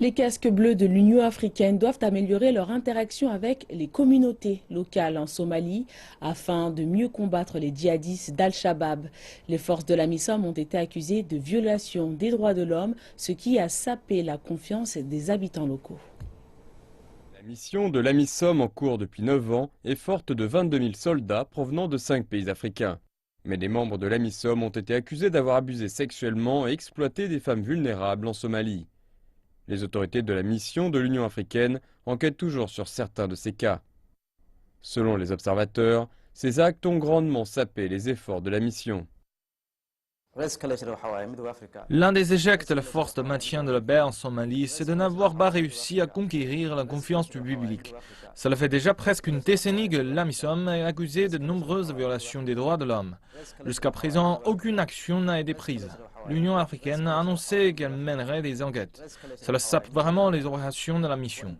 Les casques bleus de l'Union africaine doivent améliorer leur interaction avec les communautés locales en Somalie afin de mieux combattre les djihadistes d'Al-Shabaab. Les forces de la MISOM ont été accusées de violation des droits de l'homme, ce qui a sapé la confiance des habitants locaux. La mission de l'AMISOM en cours depuis 9 ans est forte de 22 000 soldats provenant de 5 pays africains. Mais les membres de l'AMISOM ont été accusés d'avoir abusé sexuellement et exploité des femmes vulnérables en Somalie. Les autorités de la mission de l'Union africaine enquêtent toujours sur certains de ces cas. Selon les observateurs, ces actes ont grandement sapé les efforts de la mission. L'un des échecs de la force de maintien de la paix en Somalie, c'est de n'avoir pas réussi à conquérir la confiance du public. Cela fait déjà presque une décennie que l'AMISOM est accusée de nombreuses violations des droits de l'homme. Jusqu'à présent, aucune action n'a été prise. L'Union africaine a annoncé qu'elle mènerait des enquêtes. Cela sape vraiment les opérations de la mission.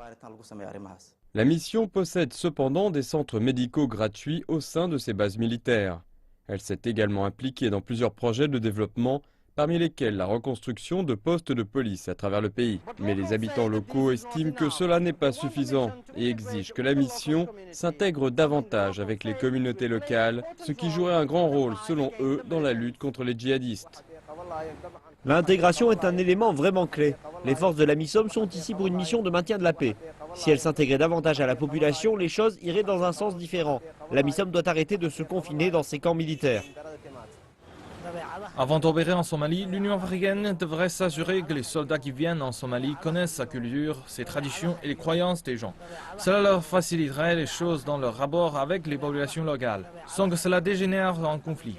La mission possède cependant des centres médicaux gratuits au sein de ses bases militaires. Elle s'est également impliquée dans plusieurs projets de développement, parmi lesquels la reconstruction de postes de police à travers le pays. Mais les habitants locaux estiment que cela n'est pas suffisant et exigent que la mission s'intègre davantage avec les communautés locales, ce qui jouerait un grand rôle, selon eux, dans la lutte contre les djihadistes. L'intégration est un élément vraiment clé. Les forces de la MISOM sont ici pour une mission de maintien de la paix. Si elles s'intégraient davantage à la population, les choses iraient dans un sens différent. La MISOM doit arrêter de se confiner dans ses camps militaires. Avant d'opérer en Somalie, l'Union africaine devrait s'assurer que les soldats qui viennent en Somalie connaissent sa culture, ses traditions et les croyances des gens. Cela leur faciliterait les choses dans leur rapport avec les populations locales, sans que cela dégénère en conflit.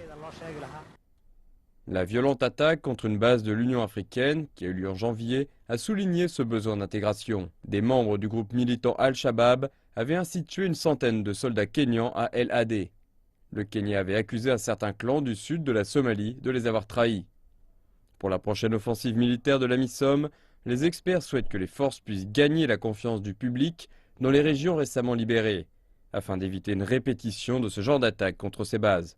La violente attaque contre une base de l'Union africaine, qui a eu lieu en janvier, a souligné ce besoin d'intégration. Des membres du groupe militant Al-Shabaab avaient ainsi tué une centaine de soldats kényans à El Hadé. Le Kenya avait accusé un certain clan du sud de la Somalie de les avoir trahis. Pour la prochaine offensive militaire de la MISOM, les experts souhaitent que les forces puissent gagner la confiance du public dans les régions récemment libérées, afin d'éviter une répétition de ce genre d'attaque contre ces bases.